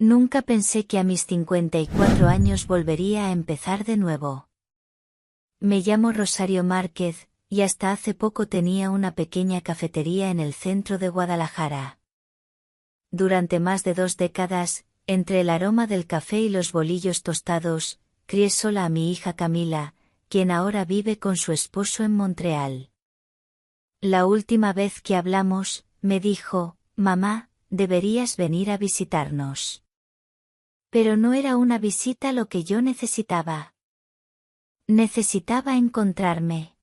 Nunca pensé que a mis 54 años volvería a empezar de nuevo. Me llamo Rosario Márquez, y hasta hace poco tenía una pequeña cafetería en el centro de Guadalajara. Durante más de 2 décadas, entre el aroma del café y los bolillos tostados, crié sola a mi hija Camila, quien ahora vive con su esposo en Montreal. La última vez que hablamos, me dijo, «Mamá, deberías venir a visitarnos». Pero no era una visita lo que yo necesitaba. Necesitaba encontrarme.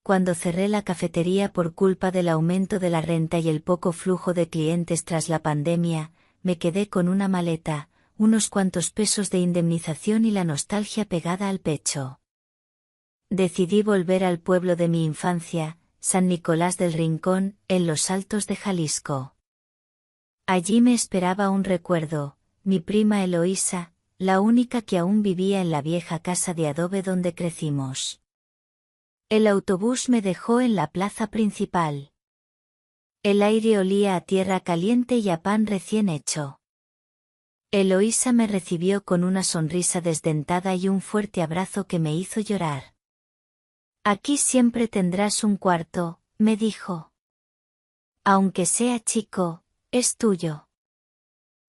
Cuando cerré la cafetería por culpa del aumento de la renta y el poco flujo de clientes tras la pandemia, me quedé con una maleta, unos cuantos pesos de indemnización y la nostalgia pegada al pecho. Decidí volver al pueblo de mi infancia, San Nicolás del Rincón, en los Altos de Jalisco. Allí me esperaba un recuerdo, mi prima Eloísa, la única que aún vivía en la vieja casa de adobe donde crecimos. El autobús me dejó en la plaza principal. El aire olía a tierra caliente y a pan recién hecho. Eloísa me recibió con una sonrisa desdentada y un fuerte abrazo que me hizo llorar. «Aquí siempre tendrás un cuarto», me dijo. «Aunque sea chico, es tuyo».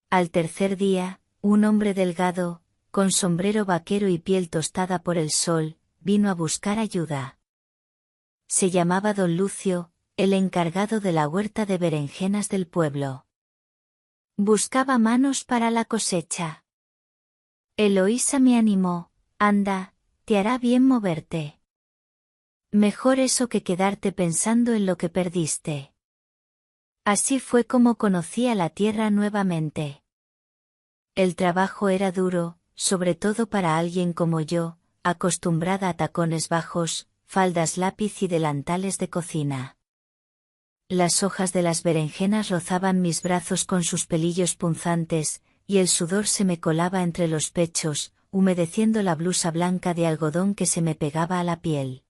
Al tercer día, un hombre delgado, con sombrero vaquero y piel tostada por el sol, vino a buscar ayuda. Se llamaba don Lucio, el encargado de la huerta de berenjenas del pueblo. Buscaba manos para la cosecha. Eloísa me animó, «Anda, te hará bien moverte. Mejor eso que quedarte pensando en lo que perdiste». Así fue como conocí a la tierra nuevamente. El trabajo era duro, sobre todo para alguien como yo, acostumbrada a tacones bajos, faldas lápiz y delantales de cocina. Las hojas de las berenjenas rozaban mis brazos con sus pelillos punzantes, y el sudor se me colaba entre los pechos, humedeciendo la blusa blanca de algodón que se me pegaba a la piel.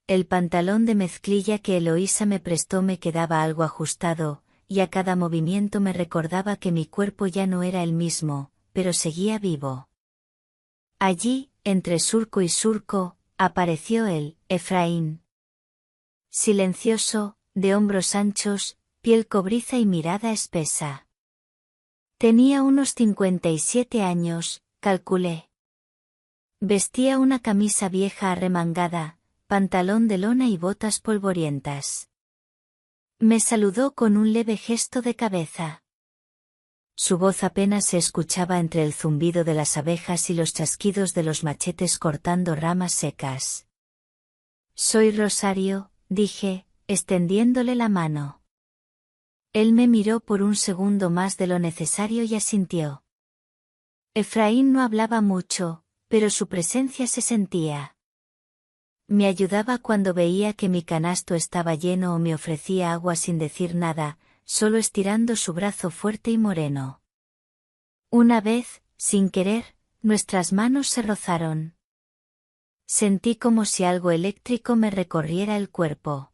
El pantalón de mezclilla que Eloísa me prestó me quedaba algo ajustado, y a cada movimiento me recordaba que mi cuerpo ya no era el mismo, pero seguía vivo. Allí, entre surco y surco, apareció él, Efraín. Silencioso, de hombros anchos, piel cobriza y mirada espesa. Tenía unos 57 años, calculé. Vestía una camisa vieja arremangada, pantalón de lona y botas polvorientas. Me saludó con un leve gesto de cabeza. Su voz apenas se escuchaba entre el zumbido de las abejas y los chasquidos de los machetes cortando ramas secas. «Soy Rosario», dije, extendiéndole la mano. Él me miró por un segundo más de lo necesario y asintió. Efraín no hablaba mucho, pero su presencia se sentía. Me ayudaba cuando veía que mi canasto estaba lleno o me ofrecía agua sin decir nada, solo estirando su brazo fuerte y moreno. Una vez, sin querer, nuestras manos se rozaron. Sentí como si algo eléctrico me recorriera el cuerpo.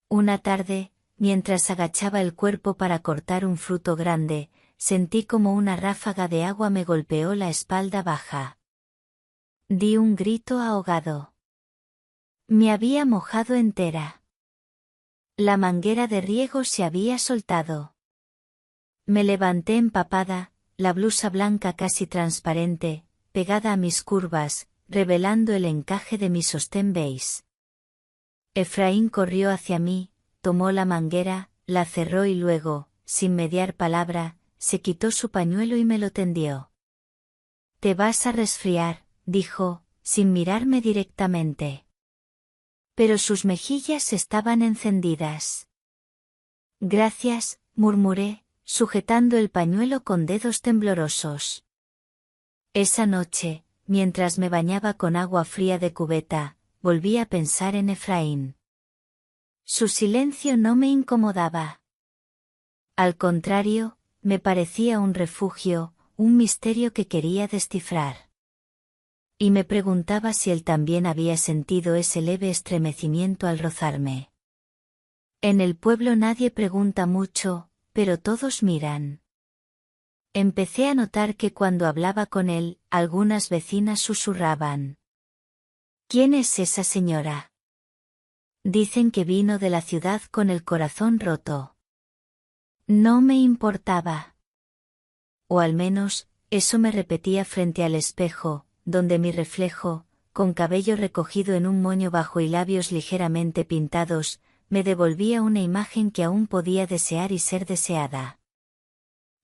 Una tarde, mientras agachaba el cuerpo para cortar un fruto grande, sentí como una ráfaga de agua me golpeó la espalda baja. Di un grito ahogado. Me había mojado entera. La manguera de riego se había soltado. Me levanté empapada, la blusa blanca casi transparente, pegada a mis curvas, revelando el encaje de mi sostén beige. Efraín corrió hacia mí, tomó la manguera, la cerró y luego, sin mediar palabra, se quitó su pañuelo y me lo tendió. «Te vas a resfriar», dijo, sin mirarme directamente. Pero sus mejillas estaban encendidas. «Gracias», murmuré, sujetando el pañuelo con dedos temblorosos. Esa noche, mientras me bañaba con agua fría de cubeta, volví a pensar en Efraín. Su silencio no me incomodaba. Al contrario, me parecía un refugio, un misterio que quería descifrar. Y me preguntaba si él también había sentido ese leve estremecimiento al rozarme. En el pueblo nadie pregunta mucho, pero todos miran. Empecé a notar que cuando hablaba con él, algunas vecinas susurraban. ¿Quién es esa señora? Dicen que vino de la ciudad con el corazón roto. No me importaba. O al menos, eso me repetía frente al espejo, donde mi reflejo, con cabello recogido en un moño bajo y labios ligeramente pintados, me devolvía una imagen que aún podía desear y ser deseada.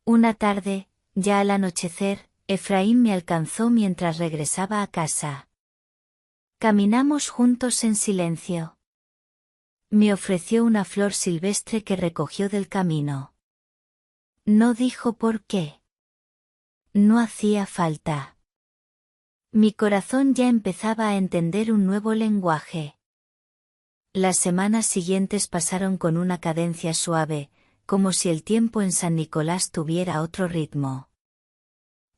Una tarde, ya al anochecer, Efraín me alcanzó mientras regresaba a casa. Caminamos juntos en silencio. Me ofreció una flor silvestre que recogió del camino. No dijo por qué. No hacía falta. Mi corazón ya empezaba a entender un nuevo lenguaje. Las semanas siguientes pasaron con una cadencia suave, como si el tiempo en San Nicolás tuviera otro ritmo.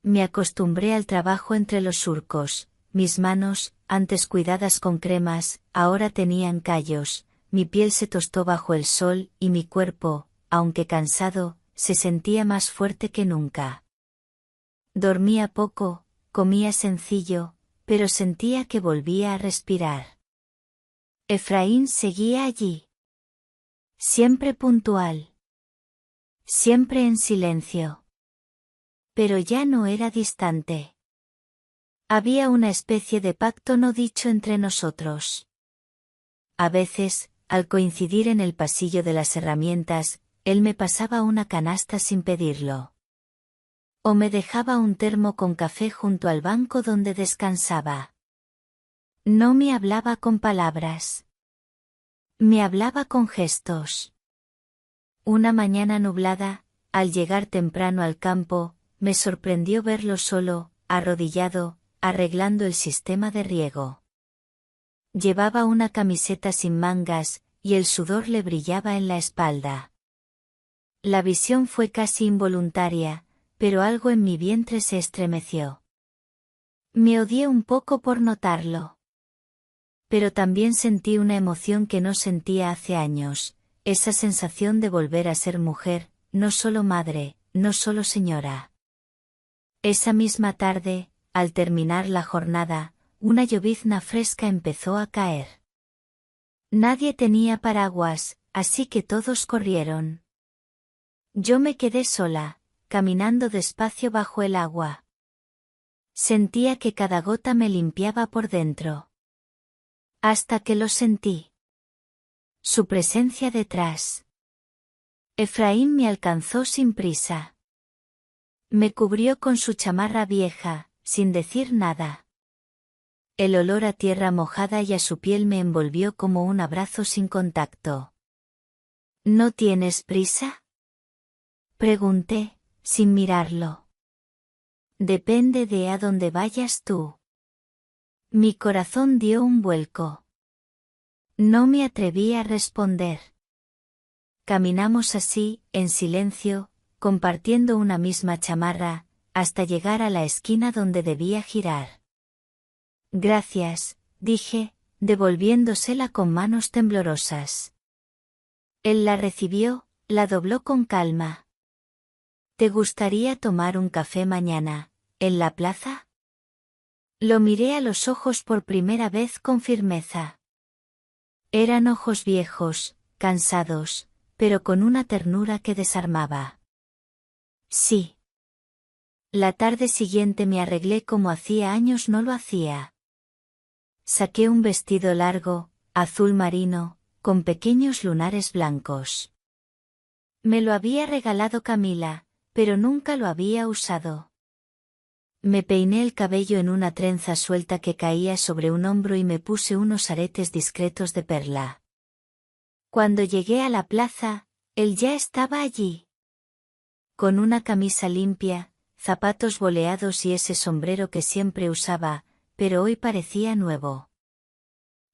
Me acostumbré al trabajo entre los surcos, mis manos, antes cuidadas con cremas, ahora tenían callos, mi piel se tostó bajo el sol y mi cuerpo, aunque cansado, se sentía más fuerte que nunca. Dormía poco, comía sencillo, pero sentía que volvía a respirar. Efraín seguía allí. Siempre puntual. Siempre en silencio. Pero ya no era distante. Había una especie de pacto no dicho entre nosotros. A veces, al coincidir en el pasillo de las herramientas, él me pasaba una canasta sin pedirlo. O me dejaba un termo con café junto al banco donde descansaba. No me hablaba con palabras. Me hablaba con gestos. Una mañana nublada, al llegar temprano al campo, me sorprendió verlo solo, arrodillado, arreglando el sistema de riego. Llevaba una camiseta sin mangas, y el sudor le brillaba en la espalda. La visión fue casi involuntaria, pero algo en mi vientre se estremeció. Me odié un poco por notarlo. Pero también sentí una emoción que no sentía hace años, esa sensación de volver a ser mujer, no solo madre, no solo señora. Esa misma tarde, al terminar la jornada, una llovizna fresca empezó a caer. Nadie tenía paraguas, así que todos corrieron. Yo me quedé sola, caminando despacio bajo el agua. Sentía que cada gota me limpiaba por dentro. Hasta que lo sentí. Su presencia detrás. Efraín me alcanzó sin prisa. Me cubrió con su chamarra vieja, sin decir nada. El olor a tierra mojada y a su piel me envolvió como un abrazo sin contacto. ¿No tienes prisa? Pregunté, sin mirarlo. Depende de a dónde vayas tú. Mi corazón dio un vuelco. No me atreví a responder. Caminamos así, en silencio, compartiendo una misma chamarra, hasta llegar a la esquina donde debía girar. Gracias, dije, devolviéndosela con manos temblorosas. Él la recibió, la dobló con calma. ¿Te gustaría tomar un café mañana, en la plaza? Lo miré a los ojos por primera vez con firmeza. Eran ojos viejos, cansados, pero con una ternura que desarmaba. Sí. La tarde siguiente me arreglé como hacía años no lo hacía. Saqué un vestido largo, azul marino, con pequeños lunares blancos. Me lo había regalado Camila, pero nunca lo había usado. Me peiné el cabello en una trenza suelta que caía sobre un hombro y me puse unos aretes discretos de perla. Cuando llegué a la plaza, él ya estaba allí. Con una camisa limpia, zapatos boleados y ese sombrero que siempre usaba, pero hoy parecía nuevo.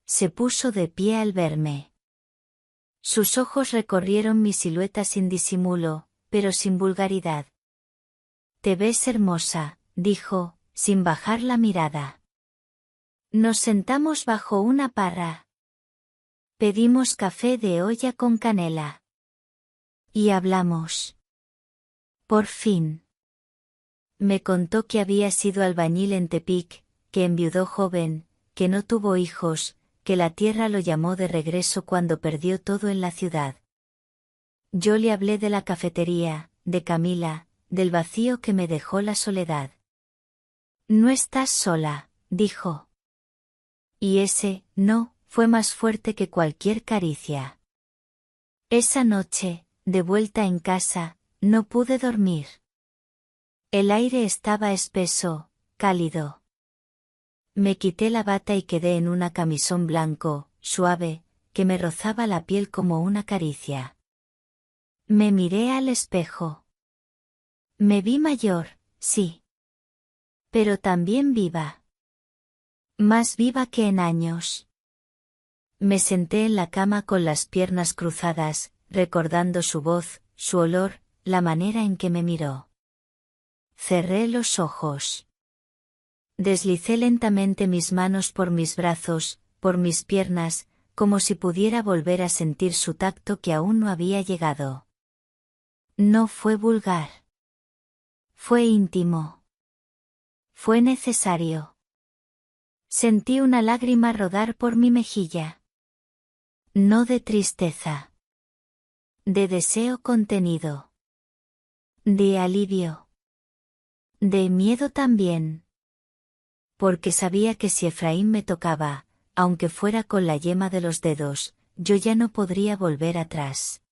Se puso de pie al verme. Sus ojos recorrieron mi silueta sin disimulo, pero sin vulgaridad. Te ves hermosa, dijo, sin bajar la mirada. Nos sentamos bajo una parra. Pedimos café de olla con canela. Y hablamos. Por fin. Me contó que había sido albañil en Tepic, que enviudó joven, que no tuvo hijos, que la tierra lo llamó de regreso cuando perdió todo en la ciudad. Yo le hablé de la cafetería, de Camila, del vacío que me dejó la soledad. No estás sola, dijo. Y ese, no, fue más fuerte que cualquier caricia. Esa noche, de vuelta en casa, no pude dormir. El aire estaba espeso, cálido. Me quité la bata y quedé en una camisón blanco, suave, que me rozaba la piel como una caricia. Me miré al espejo. Me vi mayor, sí. Pero también viva. Más viva que en años. Me senté en la cama con las piernas cruzadas, recordando su voz, su olor, la manera en que me miró. Cerré los ojos. Deslicé lentamente mis manos por mis brazos, por mis piernas, como si pudiera volver a sentir su tacto que aún no había llegado. No fue vulgar. Fue íntimo. Fue necesario. Sentí una lágrima rodar por mi mejilla. No de tristeza. De deseo contenido. De alivio. De miedo también. Porque sabía que si Efraín me tocaba, aunque fuera con la yema de los dedos, yo ya no podría volver atrás.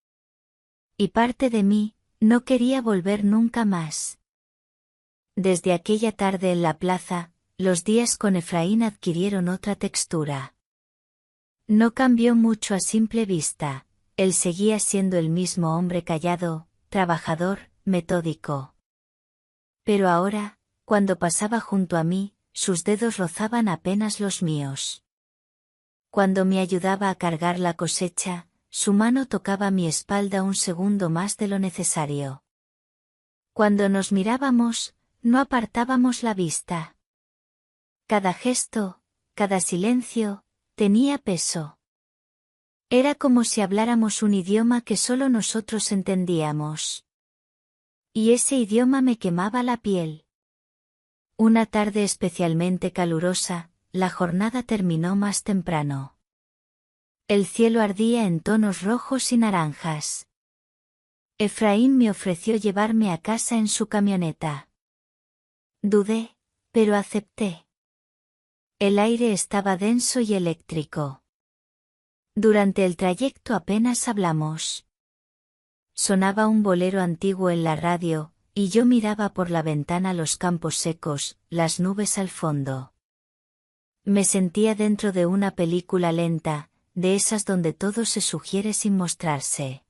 Y parte de mí, no quería volver nunca más. Desde aquella tarde en la plaza, los días con Efraín adquirieron otra textura. No cambió mucho a simple vista, él seguía siendo el mismo hombre callado, trabajador, metódico. Pero ahora, cuando pasaba junto a mí, sus dedos rozaban apenas los míos. Cuando me ayudaba a cargar la cosecha, su mano tocaba mi espalda un segundo más de lo necesario. Cuando nos mirábamos, no apartábamos la vista. Cada gesto, cada silencio, tenía peso. Era como si habláramos un idioma que solo nosotros entendíamos. Y ese idioma me quemaba la piel. Una tarde especialmente calurosa, la jornada terminó más temprano. El cielo ardía en tonos rojos y naranjas. Efraín me ofreció llevarme a casa en su camioneta. Dudé, pero acepté. El aire estaba denso y eléctrico. Durante el trayecto apenas hablamos. Sonaba un bolero antiguo en la radio, y yo miraba por la ventana los campos secos, las nubes al fondo. Me sentía dentro de una película lenta, de esas donde todo se sugiere sin mostrarse.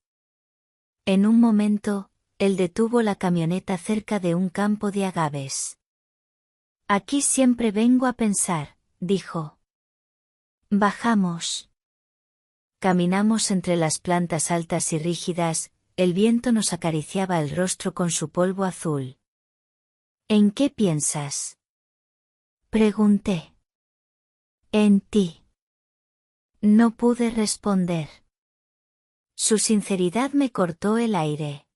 En un momento, él detuvo la camioneta cerca de un campo de agaves. Aquí siempre vengo a pensar, dijo. Bajamos. Caminamos entre las plantas altas y rígidas, el viento nos acariciaba el rostro con su polvo azul. ¿En qué piensas? Pregunté. En ti. No pude responder. Su sinceridad me cortó el aire.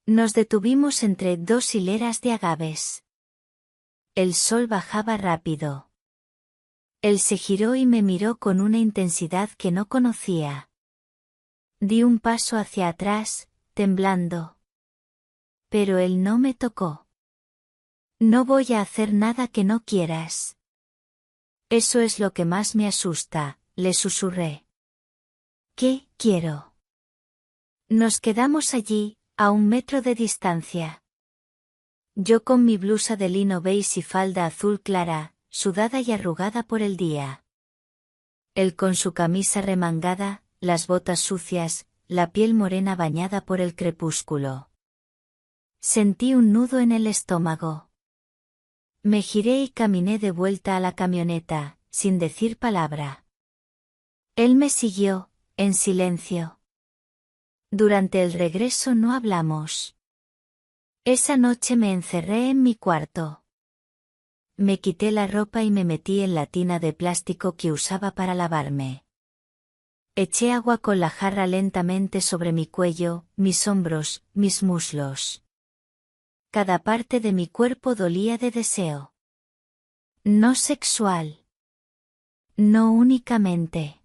Nos detuvimos entre dos hileras de agaves. El sol bajaba rápido. Él se giró y me miró con una intensidad que no conocía. Di un paso hacia atrás, temblando. Pero él no me tocó. No voy a hacer nada que no quieras. Eso es lo que más me asusta, le susurré. ¿Qué quiero? Nos quedamos allí, a 1 metro de distancia. Yo con mi blusa de lino beige y falda azul clara, sudada y arrugada por el día. Él con su camisa remangada, las botas sucias, la piel morena bañada por el crepúsculo. Sentí un nudo en el estómago. Me giré y caminé de vuelta a la camioneta, sin decir palabra. Él me siguió, en silencio. Durante el regreso no hablamos. Esa noche me encerré en mi cuarto. Me quité la ropa y me metí en la tina de plástico que usaba para lavarme. Eché agua con la jarra lentamente sobre mi cuello, mis hombros, mis muslos. Cada parte de mi cuerpo dolía de deseo. No sexual. No únicamente.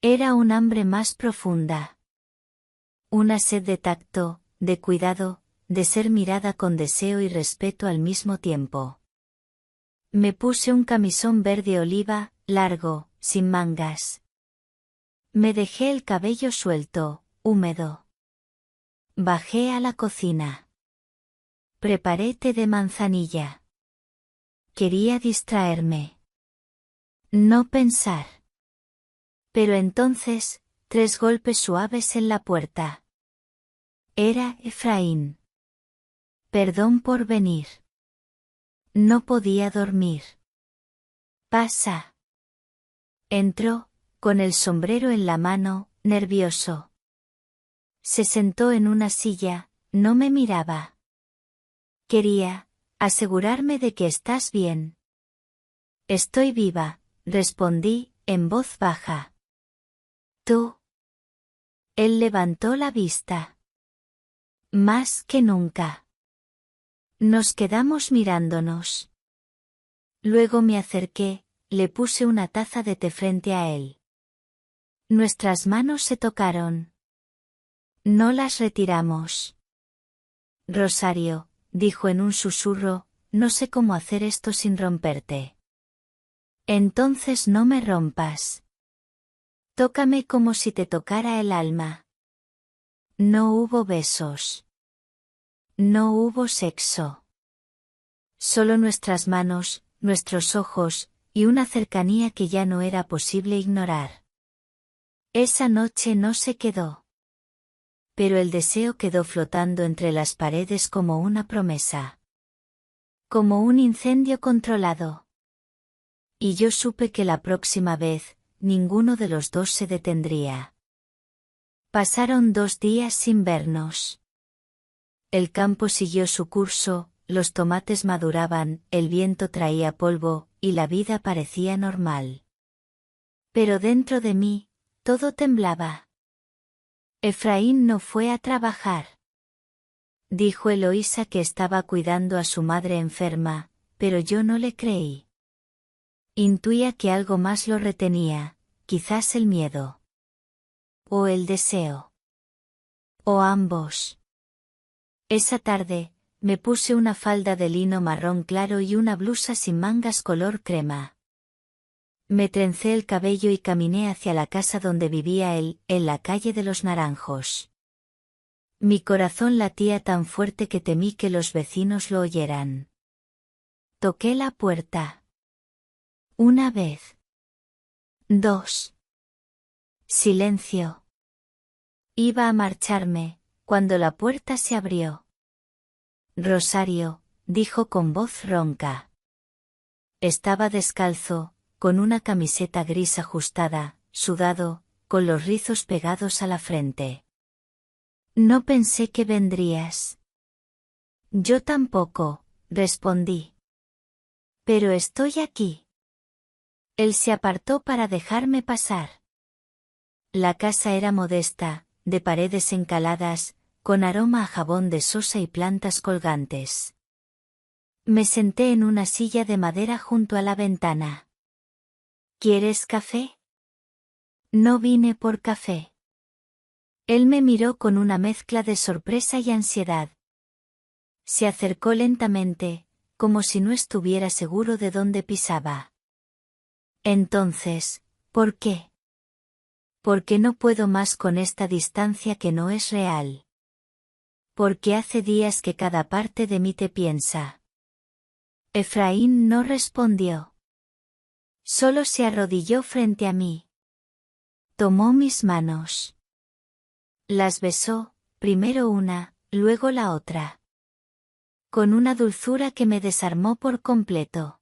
Era un hambre más profunda. Una sed de tacto, de cuidado, de ser mirada con deseo y respeto al mismo tiempo. Me puse un camisón verde oliva, largo, sin mangas. Me dejé el cabello suelto, húmedo. Bajé a la cocina. Preparé té de manzanilla. Quería distraerme. No pensar. Pero entonces, 3 golpes suaves en la puerta. Era Efraín. Perdón por venir. No podía dormir. Pasa. Entró, con el sombrero en la mano, nervioso. Se sentó en una silla, no me miraba. Quería asegurarme de que estás bien. Estoy viva, respondí, en voz baja. ¿Tú? Él levantó la vista. Más que nunca. Nos quedamos mirándonos. Luego me acerqué, le puse una taza de té frente a él. Nuestras manos se tocaron. No las retiramos. Rosario, dijo en un susurro, no sé cómo hacer esto sin romperte. Entonces no me rompas. Tócame como si te tocara el alma. No hubo besos. No hubo sexo. Solo nuestras manos, nuestros ojos, y una cercanía que ya no era posible ignorar. Esa noche no se quedó. Pero el deseo quedó flotando entre las paredes como una promesa. Como un incendio controlado. Y yo supe que la próxima vez, ninguno de los dos se detendría. Pasaron 2 días sin vernos. El campo siguió su curso, los tomates maduraban, el viento traía polvo, y la vida parecía normal. Pero dentro de mí, todo temblaba. Efraín no fue a trabajar. Dijo Eloísa que estaba cuidando a su madre enferma, pero yo no le creí. Intuía que algo más lo retenía, quizás el miedo. O el deseo. O ambos. Esa tarde, me puse una falda de lino marrón claro y una blusa sin mangas color crema. Me trencé el cabello y caminé hacia la casa donde vivía él, en la calle de los Naranjos. Mi corazón latía tan fuerte que temí que los vecinos lo oyeran. Toqué la puerta. 1 vez. 2. Silencio. Iba a marcharme, cuando la puerta se abrió. Rosario, dijo con voz ronca. Estaba descalzo, con una camiseta gris ajustada, sudado, con los rizos pegados a la frente. No pensé que vendrías. Yo tampoco, respondí. Pero estoy aquí. Él se apartó para dejarme pasar. La casa era modesta, de paredes encaladas, con aroma a jabón de sosa y plantas colgantes. Me senté en una silla de madera junto a la ventana. ¿Quieres café? No vine por café. Él me miró con una mezcla de sorpresa y ansiedad. Se acercó lentamente, como si no estuviera seguro de dónde pisaba. Entonces, ¿por qué? Porque no puedo más con esta distancia que no es real. Porque hace días que cada parte de mí te piensa. Efraín no respondió. Solo se arrodilló frente a mí. Tomó mis manos. Las besó, primero una, luego la otra. Con una dulzura que me desarmó por completo.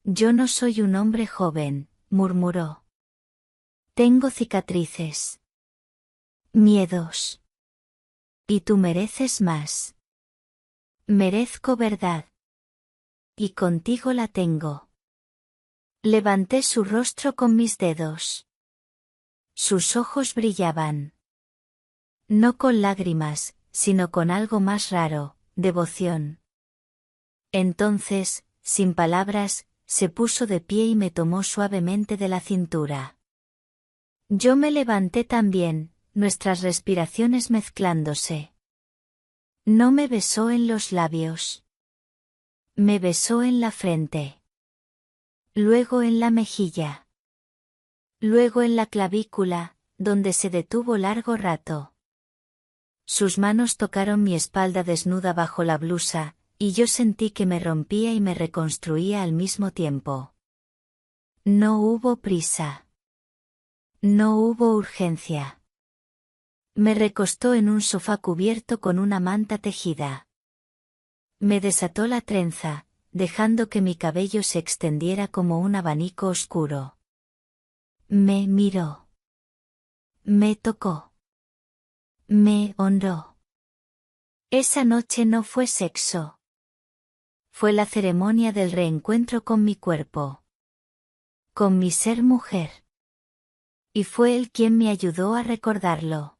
Yo no soy un hombre joven, murmuró. Tengo cicatrices. Miedos. Y tú mereces más. Merezco verdad. Y contigo la tengo. Levanté su rostro con mis dedos. Sus ojos brillaban. No con lágrimas, sino con algo más raro, devoción. Entonces, sin palabras, se puso de pie y me tomó suavemente de la cintura. Yo me levanté también, nuestras respiraciones mezclándose. No me besó en los labios. Me besó en la frente. Luego en la mejilla. Luego en la clavícula, donde se detuvo largo rato. Sus manos tocaron mi espalda desnuda bajo la blusa, y yo sentí que me rompía y me reconstruía al mismo tiempo. No hubo prisa. No hubo urgencia. Me recostó en un sofá cubierto con una manta tejida. Me desató la trenza, dejando que mi cabello se extendiera como un abanico oscuro. Me miró. Me tocó. Me honró. Esa noche no fue sexo. Fue la ceremonia del reencuentro con mi cuerpo. Con mi ser mujer. Y fue él quien me ayudó a recordarlo.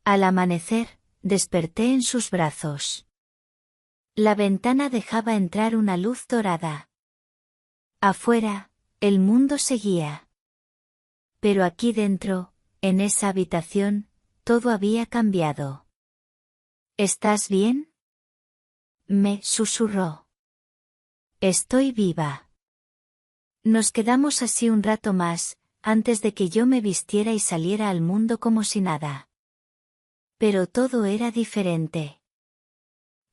Al amanecer, desperté en sus brazos. La ventana dejaba entrar una luz dorada. Afuera, el mundo seguía. Pero aquí dentro, en esa habitación, todo había cambiado. ¿Estás bien? Me susurró. Estoy viva. Nos quedamos así un rato más, antes de que yo me vistiera y saliera al mundo como si nada. Pero todo era diferente.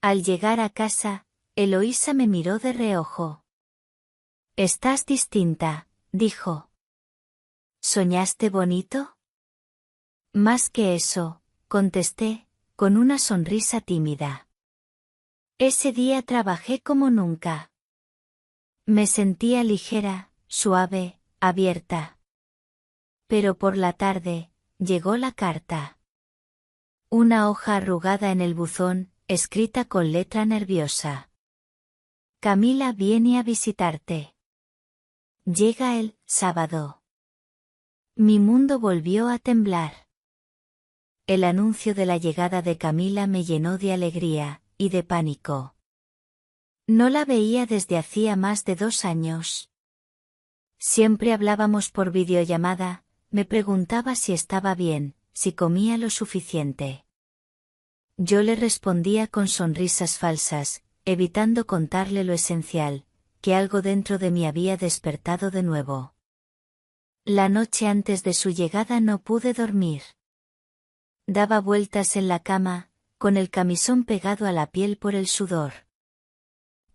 Al llegar a casa, Eloísa me miró de reojo. Estás distinta, dijo. ¿Soñaste bonito? Más que eso, contesté, con una sonrisa tímida. Ese día trabajé como nunca. Me sentía ligera, suave, abierta. Pero por la tarde, llegó la carta. Una hoja arrugada en el buzón, escrita con letra nerviosa. Camila viene a visitarte. Llega el sábado. Mi mundo volvió a temblar. El anuncio de la llegada de Camila me llenó de alegría, y de pánico. No la veía desde hacía más de 2 años. Siempre hablábamos por videollamada, me preguntaba si estaba bien, si comía lo suficiente. Yo le respondía con sonrisas falsas, evitando contarle lo esencial, que algo dentro de mí había despertado de nuevo. La noche antes de su llegada no pude dormir. Daba vueltas en la cama, con el camisón pegado a la piel por el sudor.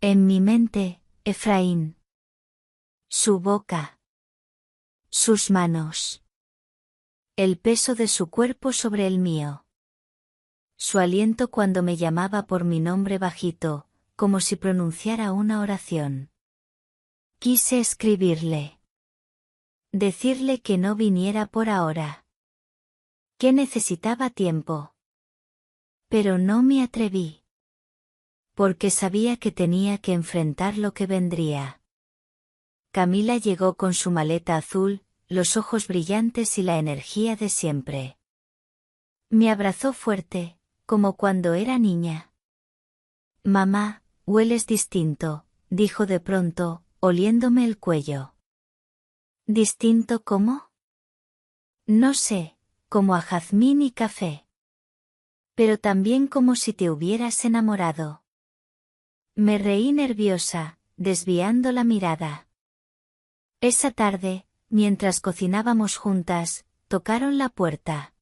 En mi mente, Efraín. Su boca. Sus manos. El peso de su cuerpo sobre el mío. Su aliento cuando me llamaba por mi nombre bajito, como si pronunciara una oración. Quise escribirle. Decirle que no viniera por ahora. Que necesitaba tiempo. Pero no me atreví. Porque sabía que tenía que enfrentar lo que vendría. Camila llegó con su maleta azul, los ojos brillantes y la energía de siempre. Me abrazó fuerte, como cuando era niña. Mamá, hueles distinto, dijo de pronto, oliéndome el cuello. ¿Distinto cómo? No sé, como a jazmín y café. Pero también como si te hubieras enamorado. Me reí nerviosa, desviando la mirada. Esa tarde, mientras cocinábamos juntas, tocaron la puerta.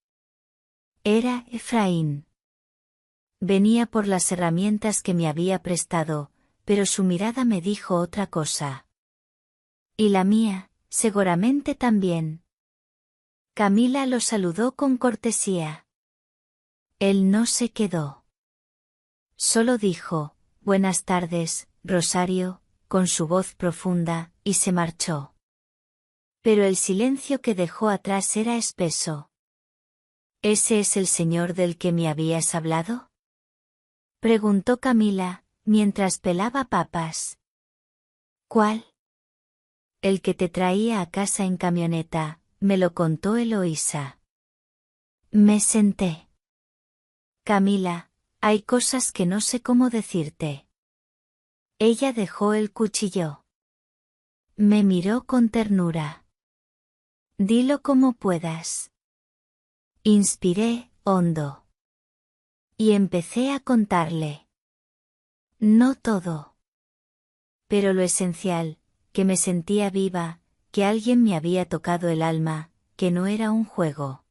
Era Efraín. Venía por las herramientas que me había prestado, pero su mirada me dijo otra cosa. Y la mía, seguramente también. Camila lo saludó con cortesía. Él no se quedó. Solo dijo, buenas tardes, Rosario, con su voz profunda, y se marchó. Pero el silencio que dejó atrás era espeso. ¿Ese es el señor del que me habías hablado? Preguntó Camila, mientras pelaba papas. ¿Cuál? El que te traía a casa en camioneta, me lo contó Eloísa. Me senté. Camila, Hay cosas que no sé cómo decirte. Ella dejó el cuchillo. Me miró con ternura. Dilo como puedas. Inspiré hondo. Y empecé a contarle. No todo. Pero lo esencial, que me sentía viva, que alguien me había tocado el alma, que no era un juego.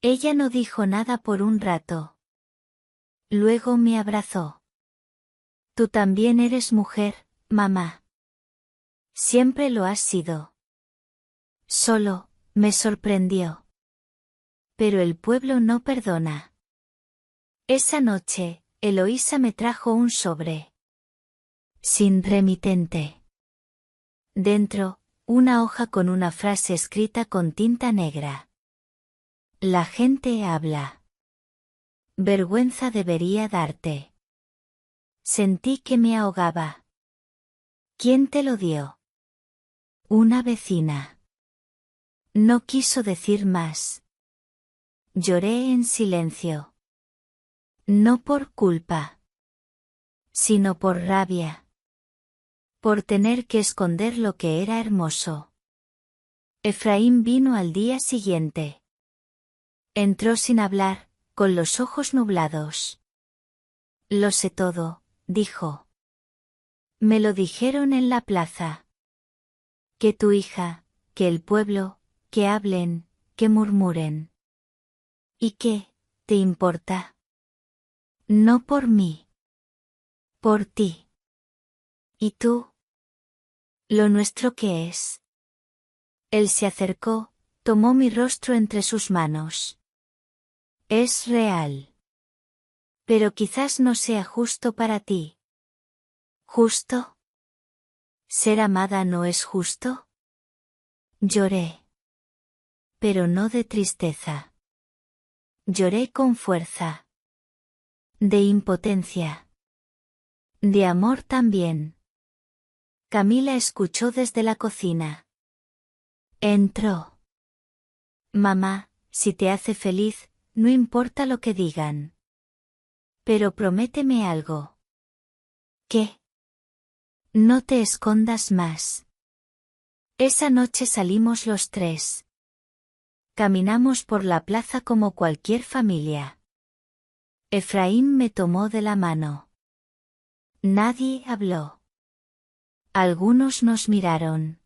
Ella no dijo nada por un rato. Luego me abrazó. Tú también eres mujer, mamá. Siempre lo has sido. Solo, me sorprendió. Pero el pueblo no perdona. Esa noche, Eloísa me trajo un sobre. Sin remitente. Dentro, una hoja con una frase escrita con tinta negra. La gente habla. Vergüenza debería darte. Sentí que me ahogaba. ¿Quién te lo dio? Una vecina. No quiso decir más. Lloré en silencio. No por culpa, sino por rabia. Por tener que esconder lo que era hermoso. Efraín vino al día siguiente. Entró sin hablar, con los ojos nublados. Lo sé todo, dijo. Me lo dijeron en la plaza. Que tu hija, que el pueblo, que hablen, que murmuren. ¿Y qué, te importa? No por mí. Por ti. ¿Y tú? ¿Lo nuestro qué es? Él se acercó, tomó mi rostro entre sus manos. Es real. Pero quizás no sea justo para ti. ¿Justo? ¿Ser amada no es justo? Lloré. Pero no de tristeza. Lloré con fuerza. De impotencia. De amor también. Camila escuchó desde la cocina. Entró. Mamá, si te hace feliz, no importa lo que digan. Pero prométeme algo. ¿Qué? No te escondas más. Esa noche salimos los tres. Caminamos por la plaza como cualquier familia. Efraín me tomó de la mano. Nadie habló. Algunos nos miraron.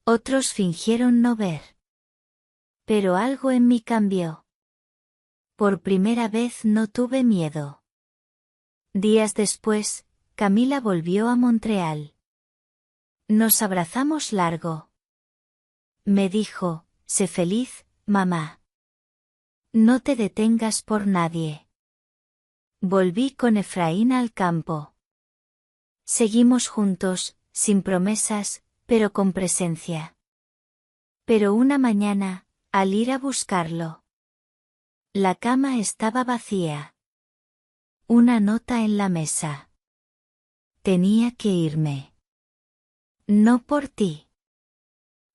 Otros fingieron no ver. Pero algo en mí cambió. Por primera vez no tuve miedo. Días después, Camila volvió a Montreal. Nos abrazamos largo. Me dijo, sé feliz, mamá. No te detengas por nadie. Volví con Efraín al campo. Seguimos juntos, sin promesas, pero con presencia. Pero una mañana, al ir a buscarlo, la cama estaba vacía. Una nota en la mesa. Tenía que irme. No por ti,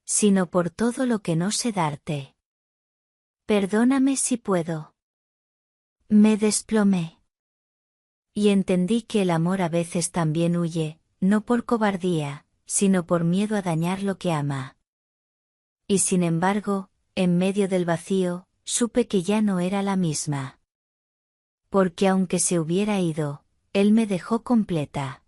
sino por todo lo que no sé darte. Perdóname si puedo. Me desplomé. Y entendí que el amor a veces también huye, no por cobardía, sino por miedo a dañar lo que ama. Y sin embargo, en medio del vacío, supe que ya no era la misma. Porque aunque se hubiera ido, él me dejó completa.